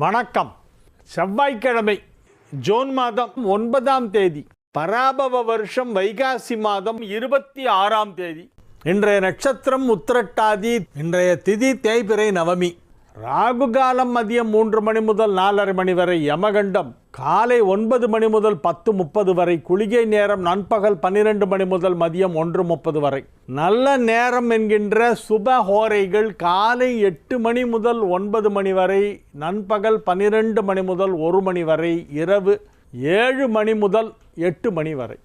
வணக்கம். செவ்வாய்க்கிழமை ஜூன் மாதம் 9ஆம் தேதி, பராபவ வருஷம் வைகாசி மாதம் 26ஆம் தேதி. இன்றைய நட்சத்திரம் உத்திரட்டாதி. இன்றைய திதி தேய்பிறை நவமி. ராகு காலம் மதியம் 3 மணி முதல் 4:30 மணி வரை. யமகண்டம் காலை 9 மணி முதல் 10:30 வரை. குளிகை நேரம் நண்பகல் 12 மணி முதல் மதியம் 1:30 வரை. நல்ல நேரம் என்கின்ற சுப ஹோரைகள் காலை 8 மணி முதல் 9 மணி வரை, நண்பகல் 12 மணி முதல் 1 மணி வரை, இரவு 7 மணி முதல் 8 மணி வரை.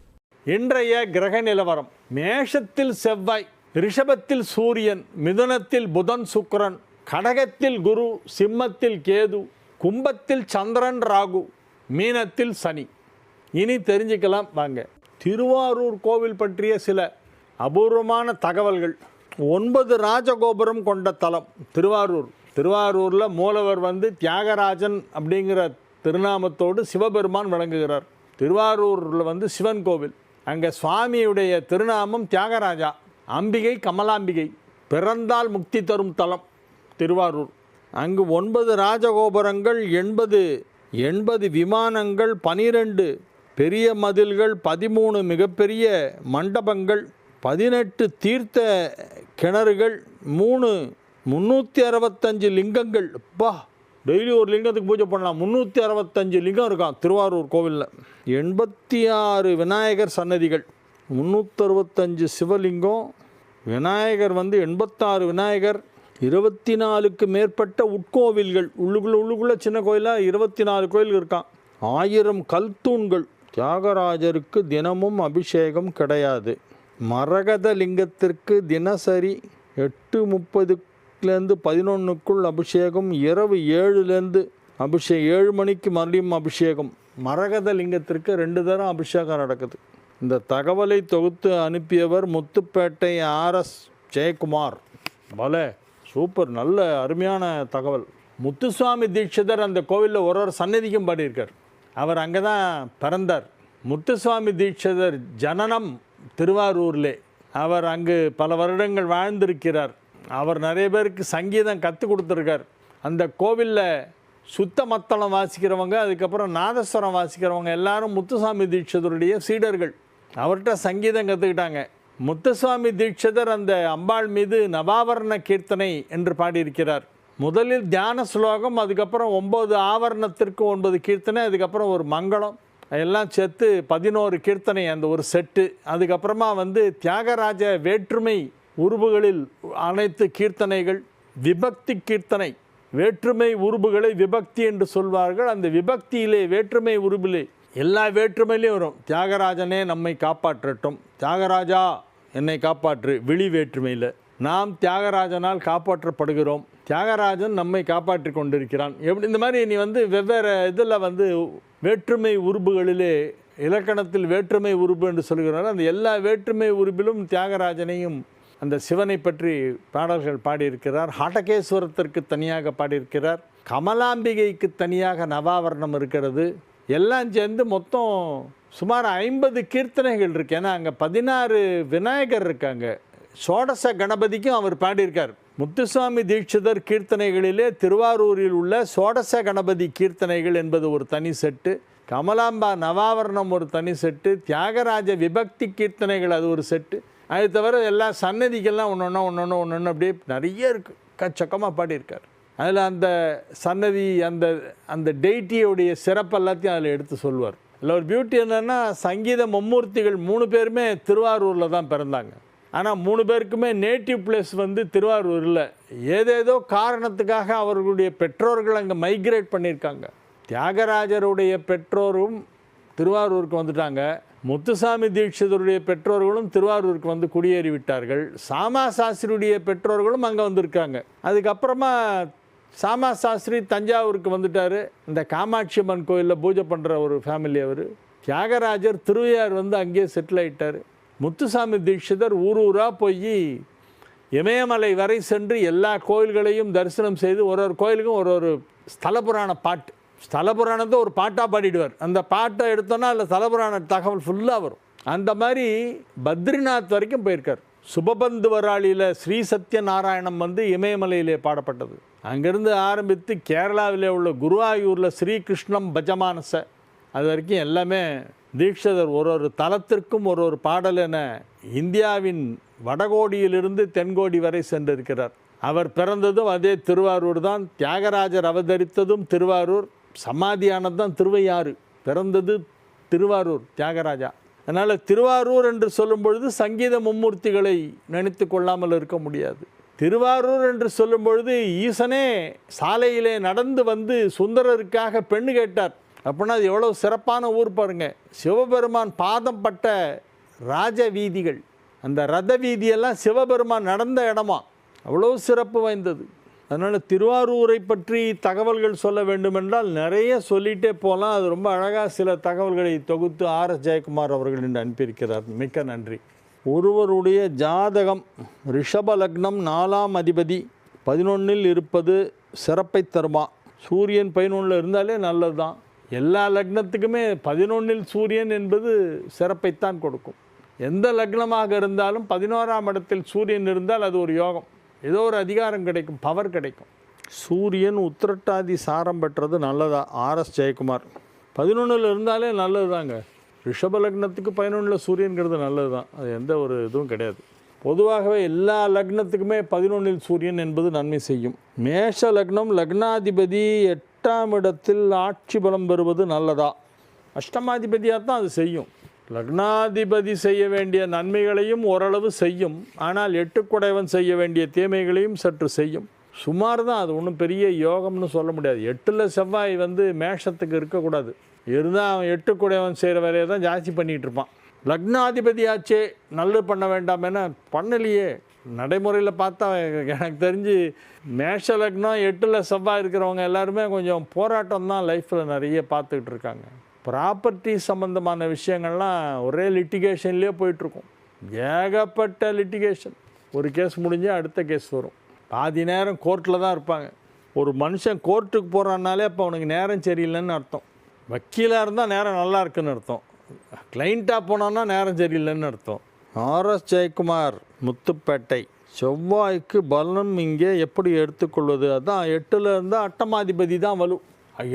இன்றைய கிரக நிலவரம்: மேஷத்தில் செவ்வாய், ரிஷபத்தில் சூரியன், மிதுனத்தில் புதன் சுக்கிரன், கடகத்தில் குரு, சிம்மத்தில் கேது, கும்பத்தில் சந்திரன் ராகு, மீனத்தில் சனி. இனி தெரிஞ்சுக்கலாம் வாங்க. திருவாரூர் கோவில் பற்றிய சில அபூர்வமான தகவல்கள். 9 ராஜகோபுரம் கொண்ட தலம் திருவாரூர். திருவாரூரில் மூலவர் தியாகராஜன் அப்படிங்கிற திருநாமத்தோடு சிவபெருமான் விளங்குகிறார். திருவாரூரில் சிவன் கோவில். அங்கே சுவாமியுடைய திருநாமம் தியாகராஜா. அம்பிகை கமலாம்பிகை. பிறந்தால் முக்தி தரும் தலம் திருவாரூர். அங்கு 9 ராஜகோபுரங்கள், 80 விமானங்கள், 12 பெரிய மதில்கள், 13 மிகப்பெரிய மண்டபங்கள், 18 தீர்த்த கிணறுகள், 365 லிங்கங்கள். டெய்லி ஒரு லிங்கத்துக்கு பூஜை பண்ணலாம். 365 லிங்கம் இருக்கான் திருவாரூர் கோவிலில். 86 விநாயகர் சன்னதிகள், 365 சிவலிங்கம். விநாயகர் 86 விநாயகர், 24க்கு மேற்பட்ட உட்கோவில்கள். உள்ளுக்குள்ளே சின்ன கோயிலாக 24 கோயில் இருக்கான். 1000 கல் தூண்கள். தியாகராஜருக்கு தினமும் அபிஷேகம் கிடையாது. மரகத லிங்கத்திற்கு தினசரி 8:30லேருந்து 11க்குள் அபிஷேகம். இரவு 7லேருந்து 7 மணிக்கு மறுபடியும் அபிஷேகம். மரகத லிங்கத்திற்கு 2 தரம் அபிஷேகம் நடக்குது. இந்த தகவலை தொகுத்து அனுப்பியவர் முத்துப்பேட்டை RS ஜெயக்குமார். பலே, சூப்பர், நல்ல அருமையான தகவல். முத்துசுவாமி தீட்சிதர் அந்த கோவிலில் ஒரு சன்னதிக்கும் பாடியிருக்கார். அவர் அங்கே தான் பிறந்தார். முத்துசுவாமி தீட்சிதர் ஜனனம் திருவாரூரிலே. அவர் அங்கு பல வருடங்கள் வாழ்ந்திருக்கிறார். அவர் நிறைய பேருக்கு சங்கீதம் கற்றுக் கொடுத்துருக்கார். அந்த கோவிலில் சுத்த மத்தளம் வாசிக்கிறவங்க, அதுக்கப்புறம் நாதஸ்வரம் வாசிக்கிறவங்க எல்லாரும் முத்துசுவாமி தீட்சிதருடைய சீடர்கள். அவர்கிட்ட சங்கீதம் கற்றுக்கிட்டாங்க. முத்துசுவாமி தீட்சிதர் அந்த அம்பாள் மீது நவாவரண கீர்த்தனை என்று பாடியிருக்கிறார். முதலில் தியான ஸ்லோகம், அதுக்கப்புறம் 9 ஆவரணத்திற்கு 9 கீர்த்தனை, அதுக்கப்புறம் ஒரு மங்களம், எல்லாம் சேர்த்து 11 கீர்த்தனை அந்த ஒரு செட்டு. அதுக்கப்புறமா தியாகராஜ வேற்றுமை உருபுகளில் அனைத்து கீர்த்தனைகள். விபக்தி கீர்த்தனை. வேற்றுமை உருபுகளை விபக்தி என்று சொல்வார்கள். அந்த விபக்தியிலே வேற்றுமை உருபிலே எல்லா வேற்றுமையிலையும் வரும். தியாகராஜனே நம்மை காப்பாற்றட்டும், தியாகராஜா என்னை காப்பாற்று. விழி வேற்றுமையில் நாம் தியாகராஜனால் காப்பாற்றப்படுகிறோம், தியாகராஜன் நம்மை காப்பாற்றி கொண்டிருக்கிறான். எப்படி இந்த மாதிரி நீ வெவ்வேறு இதில் வேற்றுமை உருபுகளிலே இலக்கணத்தில் வேற்றுமை உருபு என்று சொல்கிறார். அந்த எல்லா வேற்றுமை உருபிலும் தியாகராஜனையும் அந்த சிவனை பற்றி பாடல்கள் பாடியிருக்கிறார். ஹடகேஸ்வரத்திற்கு தனியாக பாடியிருக்கிறார். கமலாம்பிகைக்கு தனியாக நவாவரணம் இருக்கிறது. எல்லாம் சேர்ந்து மொத்தம் சுமார் 50 கீர்த்தனைகள் இருக்கு. ஏன்னா அங்கே 16 விநாயகர் இருக்காங்க. சோடச கணபதிக்கும் அவர் பாடியிருக்கார். முத்துசுவாமி தீட்சிதர் கீர்த்தனைகளிலே திருவாரூரில் உள்ள சோடச கணபதி கீர்த்தனைகள் என்பது ஒரு தனி செட்டு. கமலாம்பா நவாவரணம் ஒரு தனி செட்டு. தியாகராஜ விபக்தி கீர்த்தனைகள் அது ஒரு செட்டு. அது தவிர எல்லா சன்னதிகள்லாம் ஒன்று அப்படியே நிறைய இருக்குது. கச்சக்கமாக பாடியிருக்கார். அதில் அந்த சன்னதி அந்த டெய்ட்டியோடைய சிறப்பு எல்லாத்தையும் அதில் எடுத்து சொல்வார். இல்லை ஒரு பியூட்டி என்னென்னா, சங்கீத மும்மூர்த்திகள் 3 பேருமே திருவாரூரில் தான் பிறந்தாங்க. ஆனால் 3 பேருக்குமே நேட்டிவ் பிளேஸ் திருவாரூர் இல்லை. ஏதேதோ காரணத்துக்காக அவர்களுடைய பெற்றோர்கள் அங்கே மைக்ரேட் பண்ணியிருக்காங்க. தியாகராஜருடைய பெற்றோரும் திருவாரூருக்கு வந்துட்டாங்க. முத்துசாமி தீட்சிதருடைய பெற்றோர்களும் திருவாரூருக்கு குடியேறி விட்டார்கள். சாமா சாஸ்திரியுடைய பெற்றோர்களும் அங்கே வந்திருக்காங்க. அதுக்கப்புறமா சாமா சாஸ்திரி தஞ்சாவூருக்கு வந்துட்டார். இந்த காமாட்சி அம்மன் கோயிலில் பூஜை பண்ணுற ஒரு ஃபேமிலி அவர். தியாகராஜர் திருவையார் அங்கேயே செட்டில் ஆகிட்டார். முத்துசாமி தீட்சிதர் ஊராக போய் இமயமலை வரை சென்று எல்லா கோயில்களையும் தரிசனம் செய்து ஒரு கோயிலுக்கும் ஒரு ஸ்தல புராண பாட்டு, ஸ்தல புராணத்தை ஒரு பாட்டாக பாடிடுவார். அந்த பாட்டை எடுத்தோன்னா அதில் ஸ்தல புராண தகவல் ஃபுல்லாக வரும். அந்த மாதிரி பத்ரிநாத் வரைக்கும் போயிருக்கார். சுபபந்து வராளியில் ஸ்ரீ சத்யநாராயணம் இமயமலையிலே பாடப்பட்டது. அங்கேருந்து ஆரம்பித்து கேரளாவில் உள்ள குருவாயூரில் ஸ்ரீகிருஷ்ணம் பஜமானச அது வரைக்கும் எல்லாமே தீட்சிதர் ஒரு தலத்திற்கும் ஒரு பாடல் என இந்தியாவின் வடகோடியிலிருந்து தென்கோடி வரை சென்றிருக்கிறார். அவர் பிறந்ததும் அதே திருவாரூர் தான். தியாகராஜர் அவதரித்ததும் திருவாரூர், சமாதியானது தான் திருவையாறு. பிறந்தது திருவாரூர் தியாகராஜா. அதனால் திருவாரூர் என்று சொல்லும் பொழுது சங்கீத மும்மூர்த்திகளை நினைத்து கொள்ளாமல் இருக்க முடியாது. திருவாரூர் என்று சொல்லும் பொழுது ஈசனே சாலையிலே நடந்து வந்து சுந்தரருக்காக பெண்ணு கேட்டார். அப்படின்னா அது எவ்வளோ சிறப்பான ஊர் பாருங்க. சிவபெருமான் பாதம் பட்ட ராஜ வீதிகள், அந்த ரத வீதியெல்லாம் சிவபெருமான் நடந்த இடமா, அவ்வளோ சிறப்பு வாய்ந்தது. அதனால் திருவாரூரை பற்றி தகவல்கள் சொல்ல வேண்டுமென்றால் நிறைய சொல்லிகிட்டே போகலாம். அது ரொம்ப அழகாக சில தகவல்களை தொகுத்து ஆர்.எஸ். ஜெயக்குமார் அவர்கள் என்று அனுப்பியிருக்கிறார். மிக்க நன்றி. ஒருவருடைய ஜாதகம் ரிஷப லக்னம் 4ஆம் அதிபதி 11ல் இருப்பது சிறப்பை தருமா? சூரியன் 11ல் இருந்தாலே நல்லது தான். எல்லா லக்னத்துக்குமே 11ல் சூரியன் என்பது சிறப்பைத்தான் கொடுக்கும். எந்த லக்னமாக இருந்தாலும் 11ஆம் இடத்தில் சூரியன் இருந்தால் அது ஒரு யோகம், ஏதோ ஒரு அதிகாரம் கிடைக்கும், பவர் கிடைக்கும். சூரியன் உத்திரட்டாதி சாரம் பெற்றது நல்லதா? ஆர்.எஸ். ஜெயக்குமார். 11ல் இருந்தாலே நல்லது தாங்க. ரிஷப லக்னத்துக்கு 11ல் சூரியன்கிறது நல்லது தான். அது எந்த ஒரு இதுவும் கிடையாது. பொதுவாகவே எல்லா லக்னத்துக்குமே 11ல் சூரியன் என்பது நன்மை செய்யும். மேஷ லக்னம் லக்னாதிபதி 8ஆம் இடத்தில் ஆட்சி பலம் பெறுவது நல்லதா? அஷ்டமாதிபதியாக தான் அது செய்யும். லக்னாதிபதி செய்ய வேண்டிய நன்மைகளையும் ஓரளவு செய்யும். ஆனால் 8 செய்ய வேண்டிய தீமைகளையும் சற்று செய்யும். சுமார் தான், அது ஒன்றும் பெரிய யோகம்னு சொல்ல முடியாது. 8ல் செவ்வாய் மேஷத்துக்கு இருக்கக்கூடாது. இருந்தால் அவன் 8 செய்கிற வேலையை தான் ஜாஸ்தி பண்ணிகிட்டு இருப்பான். லக்னாதிபதியாச்சே நல்லது பண்ண வேண்டாம் என பண்ணலையே. நடைமுறையில் பார்த்தா எனக்கு தெரிஞ்சு மேஷ லக்னம் 8ல் செவ்வாய் இருக்கிறவங்க எல்லாருமே கொஞ்சம் போராட்டம் தான் லைஃப்பில் நிறைய பார்த்துக்கிட்டு இருக்காங்க. ப்ராப்பர்ட்டி சம்மந்தமான விஷயங்கள்லாம் ஒரே லிட்டிகேஷன்லேயே போயிட்டுருக்கும். ஏகப்பட்ட லிட்டிகேஷன். ஒரு கேஸ் முடிஞ்சால் அடுத்த கேஸ் வரும். பாதி நேரம் கோர்ட்டில் தான் இருப்பாங்க. ஒரு மனுஷன் கோர்ட்டுக்கு போகிறான்னாலே அப்போ அவனுக்கு நேரம் சரியில்லைன்னு அர்த்தம். வக்கீலாக இருந்தால் நேரம் நல்லா இருக்குன்னு அர்த்தம். கிளைண்ட்டாக போனான்னா நேரம் சரியில்லைன்னு அர்த்தம். ஆர்.எஸ். ஜெயக்குமார், முத்துப்பேட்டை. செவ்வாய்க்கு பலனும் இங்கே எப்படி எடுத்துக்கொள்வது? அதான் 8ல் இருந்தால் அட்டமாதிபதி தான் வலு.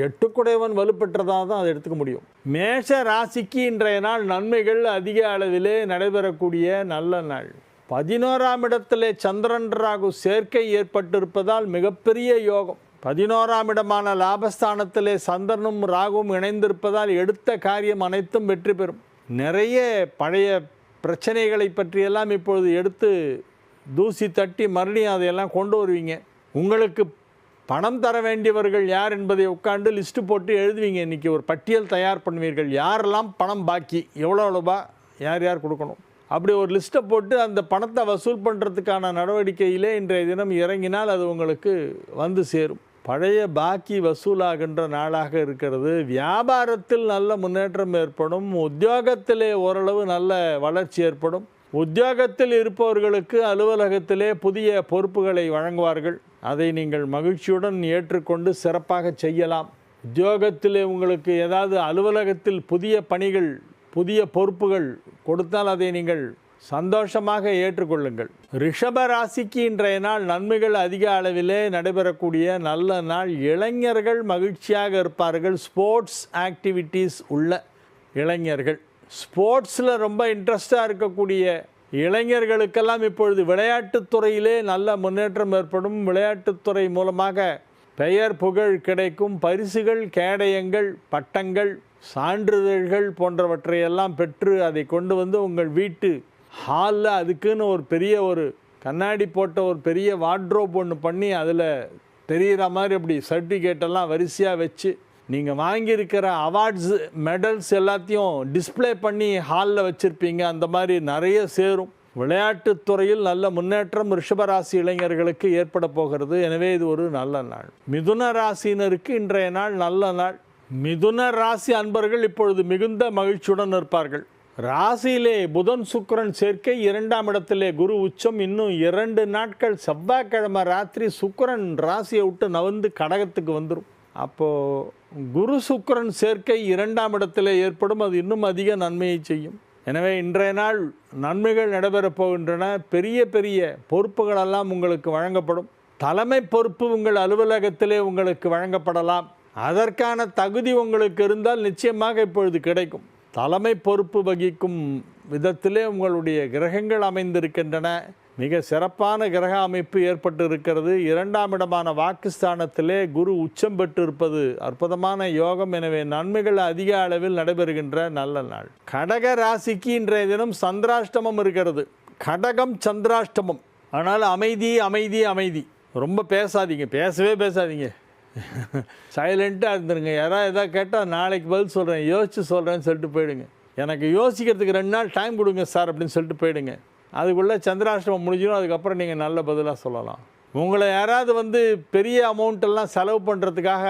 8 வலுப்பெற்றதாக தான் அதை எடுத்துக்க முடியும். மேஷ ராசிக்கு இன்றைய நாள் நன்மைகள் அதிக அளவிலே நடைபெறக்கூடிய நல்ல நாள். 11ஆம் இடத்திலே சந்திரன் ராகு சேர்க்கை ஏற்பட்டிருப்பதால் மிகப்பெரிய யோகம். 11ஆம் இடமான லாபஸ்தானத்திலே சந்திரனும் ராகுவும் இணைந்திருப்பதால் எடுத்த காரியம் அனைத்தும் வெற்றி பெறும். நிறைய பழைய பிரச்சனைகளை பற்றியெல்லாம் இப்பொழுது எடுத்து தூசி தட்டி மறுபடியும் அதையெல்லாம் கொண்டு வருவீங்க. உங்களுக்கு பணம் தர வேண்டியவர்கள் யார் என்பதை உட்காந்து லிஸ்ட்டு போட்டு எழுதுவீங்க. இன்றைக்கி ஒரு பட்டியல் தயார் பண்ணுவீர்கள். யாரெல்லாம் பணம் பாக்கி, எவ்வளோவா யார் யார் கொடுக்கணும், அப்படி ஒரு லிஸ்ட்டை போட்டு அந்த பணத்தை வசூல் பண்ணுறதுக்கான நடவடிக்கையிலே இன்றைய தினம் இறங்கினால் அது உங்களுக்கு வந்து சேரும். பழைய பாக்கி வசூலாகின்ற நாளாக இருக்கிறது. வியாபாரத்தில் நல்ல முன்னேற்றம் ஏற்படும். உத்தியோகத்திலே ஓரளவு நல்ல வளர்ச்சி ஏற்படும். உத்தியோகத்தில் இருப்பவர்களுக்கு அலுவலகத்திலே புதிய பொறுப்புகளை வழங்குவார்கள். அதை நீங்கள் மகிழ்ச்சியுடன் ஏற்றுக்கொண்டு சிறப்பாக செய்யலாம். உத்தியோகத்திலே உங்களுக்கு ஏதாவது அலுவலகத்தில் புதிய பணிகள், புதிய பொறுப்புகள் கொடுத்தால் அதை நீங்கள் சந்தோஷமாக ஏற்றுக்கொள்ளுங்கள். ரிஷப ராசிக்கு இன்றைய நாள் நன்மைகள் அதிக அளவிலே நடைபெறக்கூடிய நல்ல நாள். இளைஞர்கள் மகிழ்ச்சியாக இருப்பார்கள். ஸ்போர்ட்ஸ் ஆக்டிவிட்டீஸ் உள்ள இளைஞர்கள், ஸ்போர்ட்ஸில் ரொம்ப இன்ட்ரெஸ்டாக இருக்கக்கூடிய இளைஞர்களுக்கெல்லாம் இப்பொழுது விளையாட்டுத்துறையிலே நல்ல முன்னேற்றம் ஏற்படும். விளையாட்டுத்துறை மூலமாக பெயர் புகழ் கிடைக்கும். பரிசுகள், கேடயங்கள், பட்டங்கள், சான்றிதழ்கள் போன்றவற்றையெல்லாம் பெற்று அதை கொண்டு வந்து உங்கள் வீட்டு ஹாலில் அதுக்குன்னு ஒரு பெரிய ஒரு கண்ணாடி போட்ட ஒரு பெரிய வார்ட்ரோப் ஒன்று பண்ணி அதில் தெரிகிற மாதிரி அப்படி சர்டிஃபிகேட்டெல்லாம் வரிசையாக வச்சு நீங்கள் வாங்கியிருக்கிற அவார்ட்ஸு, மெடல்ஸ் எல்லாத்தையும் டிஸ்பிளே பண்ணி ஹாலில் வச்சுருப்பீங்க. அந்த மாதிரி நிறைய சேரும். விளையாட்டுத்துறையில் நல்ல முன்னேற்றம் ரிஷபராசி இளைஞர்களுக்கு ஏற்பட போகிறது. எனவே இது ஒரு நல்ல நாள். மிதுன ராசியினருக்கு இன்றைய நாள் நல்ல நாள். மிதுன ராசி அன்பர்கள் இப்பொழுது மிகுந்த மகிழ்ச்சியுடன் இருப்பார்கள். ராசியிலே புதன் சுக்கிரன் சேர்க்கை, 2ஆம் இடத்திலே குரு உச்சம். இன்னும் 2 நாட்கள் செவ்வாய்க்கிழமை ராத்திரி சுக்கிரன் ராசியை விட்டு நவந்து கடகத்துக்கு வந்துடும். அப்போது குரு சுக்கிரன் சேர்க்கை 2ஆம் இடத்திலே ஏற்படும். அது இன்னும் அதிக நன்மையை செய்யும். எனவே இன்றைய நாள் நன்மைகள் நடைபெறப் போகின்றன. பெரிய பெரிய பொறுப்புகளெல்லாம் உங்களுக்கு வழங்கப்படும். தலைமை பொறுப்பு உங்கள் அலுவலகத்திலே உங்களுக்கு வழங்கப்படலாம். அதற்கான தகுதி உங்களுக்கு இருந்தால் நிச்சயமாக இப்பொழுது கிடைக்கும். தலைமை பொறுப்பு வகிக்கும் விதத்திலே உங்களுடைய கிரகங்கள் அமைந்திருக்கின்றன. மிக சிறப்பான கிரக அமைப்பு ஏற்பட்டு இருக்கிறது. 2ஆம் இடமான வாக்குஸ்தானத்திலே குரு உச்சம் பெற்று இருப்பது அற்புதமான யோகம். எனவே நன்மைகள் அதிக அளவில் நடைபெறுகின்ற நல்ல நாள். கடக ராசிக்கு இன்றைய தினம் சந்திராஷ்டமம் இருக்கிறது. கடகம் சந்திராஷ்டமம். ஆனால் அமைதி அமைதி அமைதி. ரொம்ப பேசாதீங்க, பேசவே பேசாதீங்க. சைலண்ட்டாக இருந்துருங்க. யாராவது எதாவது கேட்டால் நாளைக்கு பதில் சொல்கிறேன், யோசித்து சொல்கிறேன்னு சொல்லிட்டு போயிடுங்க. எனக்கு யோசிக்கிறதுக்கு 2 நாள் டைம் கொடுங்க சார் அப்படின்னு சொல்லிட்டு போயிடுங்க. அதுக்குள்ளே சந்திராஷ்டமம் முடிஞ்சிடும். அதுக்கப்புறம் நீங்கள் நல்ல பதிலாக சொல்லலாம். உங்களை யாராவது பெரிய அமௌண்ட்டெல்லாம் செலவு பண்ணுறதுக்காக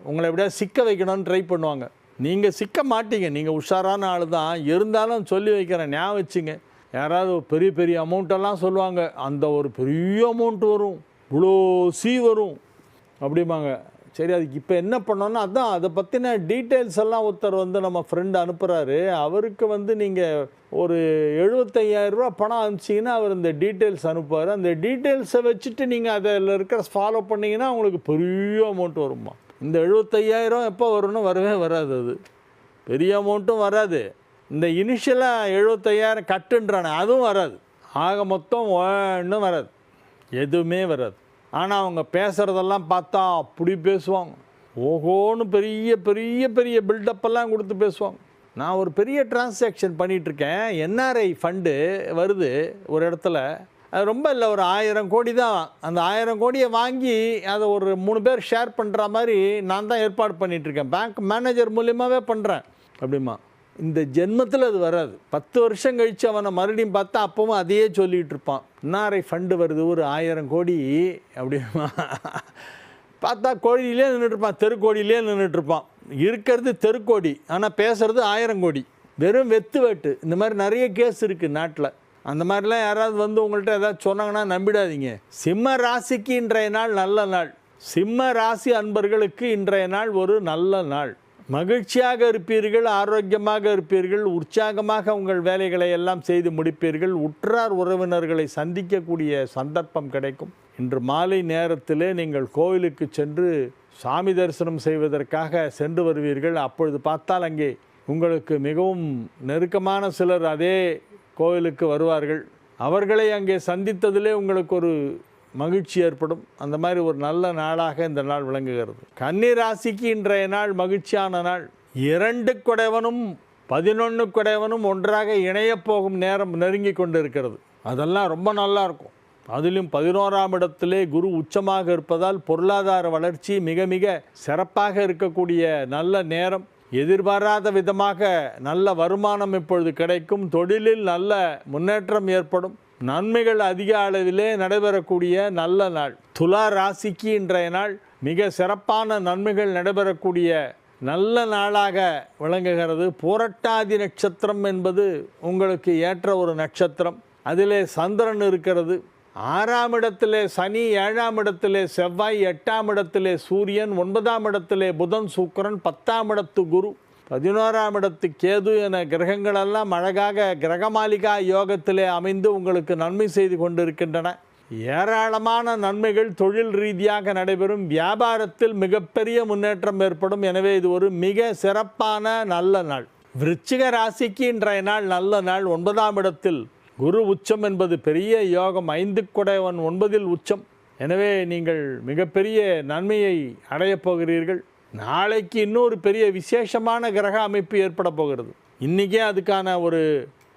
உங்களை எப்படியாவது சிக்க வைக்கணும்னு ட்ரை பண்ணுவாங்க. நீங்கள் சிக்க மாட்டீங்க, நீங்கள் உஷாரான ஆள் தான். இருந்தாலும் சொல்லி வைக்கிறேன், ஞாபகம் வச்சுங்க. யாராவது பெரிய பெரிய அமௌண்ட்டெல்லாம் சொல்லுவாங்க. அந்த ஒரு பெரிய அமௌண்ட் வரும், இவ்வளோ வரும் அப்படிம்பாங்க. சரி, அதுக்கு இப்போ என்ன பண்ணோன்னா அதான் அதை பற்றின டீட்டெயில்ஸ் எல்லாம் ஒருத்தர் நம்ம ஃப்ரெண்டு அனுப்புகிறாரு. அவருக்கு நீங்கள் ஒரு 75,000 ரூபா பணம் அனுப்பிச்சிங்கன்னா அவர் இந்த டீட்டெயில்ஸ் அனுப்புவார். அந்த டீட்டெயில்ஸை வச்சுட்டு நீங்கள் அதில் இருக்கிற ஃபாலோ பண்ணிங்கன்னா உங்களுக்கு பெரிய அமௌண்ட் வருமா. இந்த 75,000 எப்போ வரும்னு வரவே வராது. அது பெரிய அமௌண்ட்டும் வராது. இந்த இனிஷியலாக 75,000 கட்டுன்றானே அதுவும் வராது. ஆக மொத்தம் ஒன்றும் வராது, எதுவுமே வராது. ஆனால் அவங்க பேசுகிறதெல்லாம் பார்த்தா அப்படி பேசுவாங்க. ஓஹோன்னு பெரிய பெரிய பெரிய பில்டப்பெல்லாம் கொடுத்து பேசுவாங்க. நான் ஒரு பெரிய டிரான்சாக்ஷன் பண்ணிகிட்ருக்கேன். என்ஆர்ஐ ஃபண்டு வருது ஒரு இடத்துல. அது ரொம்ப இல்லை, ஒரு 1000 கோடி தான். அந்த 1000 கோடியை வாங்கி அதை ஒரு 3 பேர் ஷேர் பண்ணுற மாதிரி நான் தான் ஏற்பாடு பண்ணிகிட்ருக்கேன். பேங்க் மேனேஜர் மூலியமாகவே பண்ணுறேன் அப்படிமா. இந்த ஜென்மத்தில் அது வராது. 10 வருஷம் கழித்து அவனை மறுபடியும் பார்த்தா அப்பவும் அதையே சொல்லிகிட்டு இருப்பான். என்ஆர்ஐ ஃபண்டு வருது ஒரு 1000 கோடி அப்படிமா. பார்த்தா கோடியிலே நின்றுட்டுருப்பான், தெருக்கோடியிலே நின்றுட்டுருப்பான். இருக்கிறது தெருக்கோடி, ஆனால் பேசுகிறது 1000 கோடி. வெறும் வெத்து வேட்டு. இந்த மாதிரி நிறைய கேஸ் இருக்குது நாட்டில். அந்த மாதிரிலாம் யாராவது உங்கள்கிட்ட ஏதாவது சொன்னாங்கன்னா நம்பிடாதீங்க. சிம்ம ராசிக்கு இன்றைய நாள் நல்ல நாள். சிம்ம ராசி அன்பர்களுக்கு இன்றைய நாள் ஒரு நல்ல நாள். மகிழ்ச்சியாக இருப்பீர்கள், ஆரோக்கியமாக இருப்பீர்கள், உற்சாகமாக உங்கள் வேலைகளை எல்லாம் செய்து முடிப்பீர்கள். உற்றார் உறவினர்களை சந்திக்கக்கூடிய சந்தர்ப்பம் கிடைக்கும். இன்று மாலை நேரத்திலே நீங்கள் கோவிலுக்கு சென்று சாமி தரிசனம் செய்வதற்காக சென்று வருவீர்கள். அப்பொழுது பார்த்தால் அங்கே உங்களுக்கு மிகவும் நெருக்கமான சிலர் அதே கோவிலுக்கு வருவார்கள். அவர்களை அங்கே சந்தித்ததிலே உங்களுக்கு ஒரு மகிழ்ச்சி ஏற்படும். அந்த மாதிரி ஒரு நல்ல நாளாக இந்த நாள் விளங்குகிறது. கன்னி ராசிக்கு இன்றைய நாள் மகிழ்ச்சியான நாள். 2 குடைவனும் 11 குடைவனும் ஒன்றாக இணையப் போகும் நேரம் நெருங்கி கொண்டு இருக்கிறது. அதெல்லாம் ரொம்ப நல்லா இருக்கும். அதிலும் 11ஆம் இடத்திலே குரு உச்சமாக இருப்பதால் பொருளாதார வளர்ச்சி மிக மிக சிறப்பாக இருக்கக்கூடிய நல்ல நேரம். எதிர்பாராத விதமாக நல்ல வருமானம் இப்பொழுது கிடைக்கும். தொழிலில் நல்ல முன்னேற்றம் ஏற்படும். நன்மைகள் அதிக அளவிலே நடைபெறக்கூடிய நல்ல நாள். துலா ராசிக்கு இன்றைய நாள் மிக சிறப்பான நன்மைகள் நடைபெறக்கூடிய நல்ல நாளாக விளங்குகிறது. புரட்டாதி நட்சத்திரம் என்பது உங்களுக்கு ஏற்ற ஒரு நட்சத்திரம். அதிலே சந்திரன் இருக்கிறது. 6ஆம் இடத்திலே சனி, 7ஆம் இடத்திலே செவ்வாய், 8ஆம் இடத்திலே சூரியன், 9ஆம் இடத்திலே புதன் சுக்கிரன், 10ஆம் இடத்து குரு, 11ஆம் இடத்து கேது என கிரகங்களெல்லாம் அழகாக கிரகமாலிகா யோகத்திலே அமைந்து உங்களுக்கு நன்மை செய்து கொண்டிருக்கின்றன. ஏராளமான நன்மைகள் தொழில் ரீதியாக நடைபெறும். வியாபாரத்தில் மிகப்பெரிய முன்னேற்றம் ஏற்படும். எனவே இது ஒரு மிக சிறப்பான நல்ல நாள். விருச்சிக ராசிக்கு இன்றைய நாள் நல்ல நாள். 9ஆம் இடத்தில் குரு உச்சம் என்பது பெரிய யோகம். 5 குடைவன் 9இல் உச்சம். எனவே நீங்கள் மிகப்பெரிய நன்மையை அடையப் போகிறீர்கள். நாளைக்கு இன்னொரு பெரிய விசேஷமான கிரக அமைப்பு ஏற்பட போகிறது. இன்றைக்கே அதுக்கான ஒரு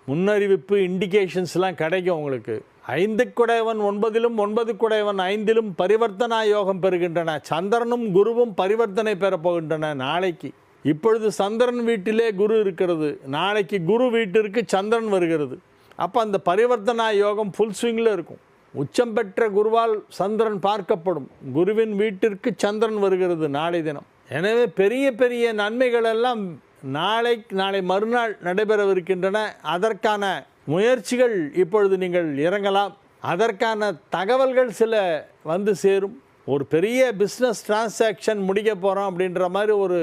முன்னறிவிப்பு இண்டிகேஷன்ஸ்லாம் கிடைக்கும் உங்களுக்கு. 5 குடைவன் 9இலும் 9 குடைவன் 5இலும் பரிவர்த்தனா யோகம் பெறுகின்றன. சந்திரனும் குருவும் பரிவர்த்தனை பெறப்போகின்றன நாளைக்கு. இப்பொழுது சந்திரன் வீட்டிலே குரு இருக்கிறது. நாளைக்கு குரு வீட்டிற்கு சந்திரன் வருகிறது. அப்போ அந்த பரிவர்த்தனா யோகம் ஃபுல் ஸ்விங்கில் இருக்கும். உச்சம் பெற்ற குருவால் சந்திரன் பார்க்கப்படும். குருவின் வீட்டிற்கு சந்திரன் வருகிறது நாளை தினம். எனவே பெரிய பெரிய நன்மைகள் எல்லாம் நாளை மறுநாள் நடைபெறவிருக்கின்றன. அதற்கான முயற்சிகள் இப்பொழுது நீங்கள் இறங்கலாம். அதற்கான தகவல்கள் சில வந்து சேரும். ஒரு பெரிய பிஸ்னஸ் டிரான்சாக்ஷன் முடிக்க போகிறோம் அப்படின்ற மாதிரி ஒரு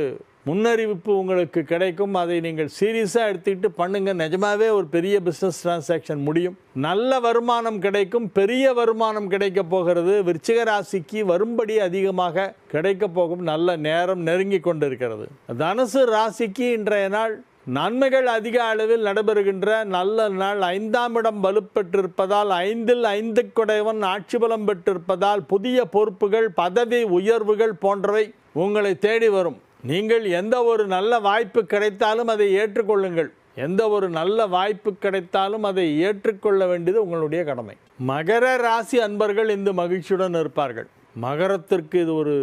முன்னறிவிப்பு உங்களுக்கு கிடைக்கும். அதை நீங்கள் சீரியஸாக எடுத்துக்கிட்டு பண்ணுங்கள். நிஜமாகவே ஒரு பெரிய பிஸ்னஸ் டிரான்சாக்ஷன் முடியும். நல்ல வருமானம் கிடைக்கும். பெரிய வருமானம் கிடைக்க போகிறது. விருச்சிக ராசிக்கு வரும்படி அதிகமாக கிடைக்க போகும் நல்ல நேரம் நெருங்கி கொண்டிருக்கிறது. தனுசு ராசிக்கு இன்றைய நாள் நன்மைகள் அதிக அளவில் நடைபெறுகின்ற நல்ல நாள். 5ஆம் இடம் வலுப்பெற்றிருப்பதால் 5இல் 5 குடையவன் ஆட்சி பலம் பெற்றிருப்பதால் புதிய பொறுப்புகள், பதவி உயர்வுகள் போன்றவை உங்களை தேடி வரும். நீங்கள் எந்த ஒரு நல்ல வாய்ப்பு கிடைத்தாலும் அதை ஏற்றுக்கொள்ளுங்கள். எந்த ஒரு நல்ல வாய்ப்பு கிடைத்தாலும் அதை ஏற்றுக்கொள்ள வேண்டியது உங்களுடைய கடமை. மகர ராசி அன்பர்கள் இந்த மகிழ்ச்சியுடன் இருப்பார்கள். மகரத்திற்கு இது ஒரு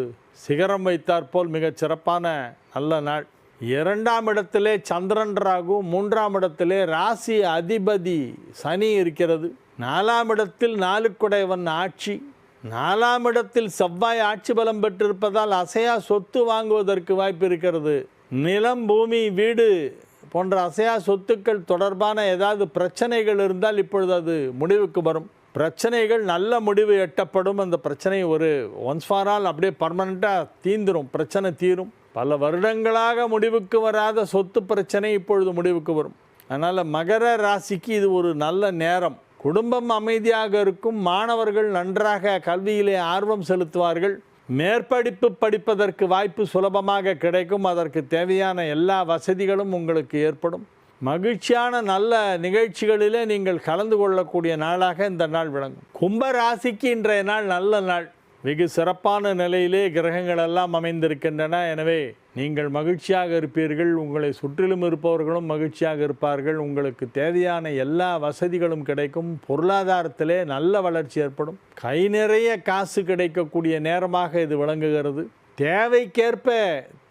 சிகரம் வைத்தாற்போல் மிகச் சிறப்பான நல்ல நாள். 2ஆம் இடத்திலே சந்திரன் ராகு, 3ஆம் இடத்திலே ராசி அதிபதி சனி இருக்கிறது. 4ஆம் இடத்தில் 4 குடையவன் ஆட்சி. 4ஆம் இடத்தில் செவ்வாய் ஆட்சி பலம் பெற்றிருப்பதால் அசையா சொத்து வாங்குவதற்கு வாய்ப்பு இருக்கிறது. நிலம், பூமி, வீடு போன்ற அசையா சொத்துக்கள் தொடர்பான ஏதாவது பிரச்சனைகள் இருந்தால் இப்பொழுது அது முடிவுக்கு வரும். பிரச்சனைகள் நல்ல முடிவு எட்டப்படும். அந்த பிரச்சனை ஒரு ஒன்ஸ் ஃபார் ஆல் அப்படியே பர்மனெண்ட்டாக தீந்துடும். பிரச்சனை தீரும். பல வருடங்களாக முடிவுக்கு வராத சொத்து பிரச்சனை இப்பொழுது முடிவுக்கு வரும். அதனால் மகர ராசிக்கு இது ஒரு நல்ல நேரம். குடும்பம் அமைதியாக இருக்கும். மாணவர்கள் நன்றாக கல்வியிலே ஆர்வம் செலுத்துவார்கள். மேற்படிப்பு படிப்பதற்கு வாய்ப்பு சுலபமாக கிடைக்கும். அதற்கு தேவையான எல்லா வசதிகளும் உங்களுக்கு ஏற்படும். மகிழ்ச்சியான நல்ல நிகழ்ச்சிகளிலே நீங்கள் கலந்து கொள்ளக்கூடிய நாளாக இந்த நாள் விளங்கும். கும்ப ராசிக்கு இன்றைய நாள் நல்ல நாள். வெகு சிறப்பான நிலையிலே கிரகங்கள் எல்லாம் அமைந்திருக்கின்றன. எனவே நீங்கள் மகிழ்ச்சியாக இருப்பீர்கள். உங்களை சுற்றிலும் இருப்பவர்களும் மகிழ்ச்சியாக இருப்பார்கள். உங்களுக்கு தேவையான எல்லா வசதிகளும் கிடைக்கும். பொருளாதாரத்திலே நல்ல வளர்ச்சி ஏற்படும். கை நிறைய காசு கிடைக்கக்கூடிய நேரமாக இது விளங்குகிறது. தேவைக்கேற்ப,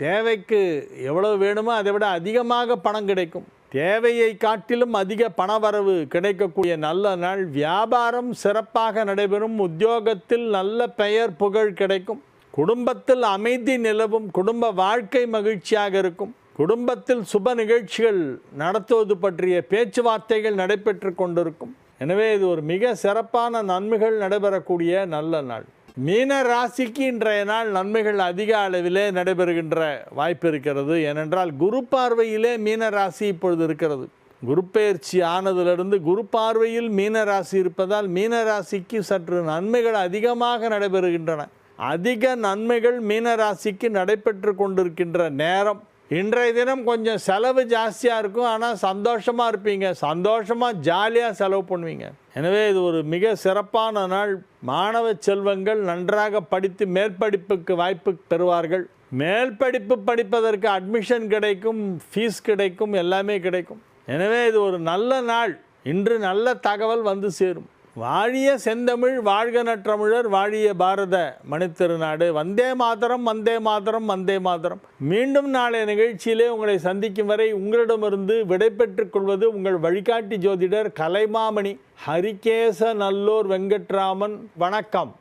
தேவைக்கு எவ்வளவு வேணுமோ அதை விட அதிகமாக பணம் கிடைக்கும். தேவையை காட்டிலும் அதிக பணவரவு கிடைக்கக்கூடிய நல்ல நாள். வியாபாரம் சிறப்பாக நடைபெறும். உத்தியோகத்தில் நல்ல பெயர் புகழ் கிடைக்கும். குடும்பத்தில் அமைதி நிலவும். குடும்ப வாழ்க்கை மகிழ்ச்சியாக இருக்கும். குடும்பத்தில் சுப நிகழ்ச்சிகள் நடத்துவது பற்றிய பேச்சுவார்த்தைகள் நடைபெற்று கொண்டிருக்கும். எனவே இது ஒரு மிக சிறப்பான நன்மைகள் நடைபெறக்கூடிய நல்ல நாள். மீன ராசிக்கு இன்றைய நாள் நன்மைகள் அதிக அளவிலே நடைபெறுகின்ற வாய்ப்பு இருக்கிறது. ஏனென்றால் குரு பார்வையிலே மீன ராசி இப்பொழுது இருக்கிறது. குரு பெயர்ச்சி ஆனதிலிருந்து குரு பார்வையில் மீன ராசி இருப்பதால் மீன ராசிக்கு சற்று நன்மைகள் அதிகமாக நடைபெறுகின்றன. அதிக நன்மைகள் மீன ராசிக்கு நடைபெற்று கொண்டிருக்கின்ற நேரம். இன்றைய தினம் கொஞ்சம் செலவு ஜாஸ்தியாக இருக்கும். ஆனால் சந்தோஷமாக இருப்பீங்க. சந்தோஷமாக ஜாலியாக செலவு பண்ணுவீங்க. எனவே இது ஒரு மிக சிறப்பான நாள். மாணவ செல்வங்கள் நன்றாக படித்து மேற்படிப்புக்கு வாய்ப்பு பெறுவார்கள். மேல் படிப்பு படிப்பதற்கு அட்மிஷன் கிடைக்கும், ஃபீஸ் கிடைக்கும், எல்லாமே கிடைக்கும். எனவே இது ஒரு நல்ல நாள். இன்று நல்ல தகவல் வந்து சேரும். வாழிய செந்தமிழ், வாழ்க நற்றமிழர், வாழிய பாரத மணித்திருநாடு. வந்தே மாதரம், வந்தே மாதரம், வந்தே மாதரம். மீண்டும் நாளைய நிகழ்ச்சியிலே உங்களை சந்திக்கும் வரை உங்களிடமிருந்து விடைபெற்றுக் கொள்வது உங்கள் வழிகாட்டி ஜோதிடர் கலைமாமணி ஹரிகேச நல்லூர் வெங்கட்ராமன். வணக்கம்.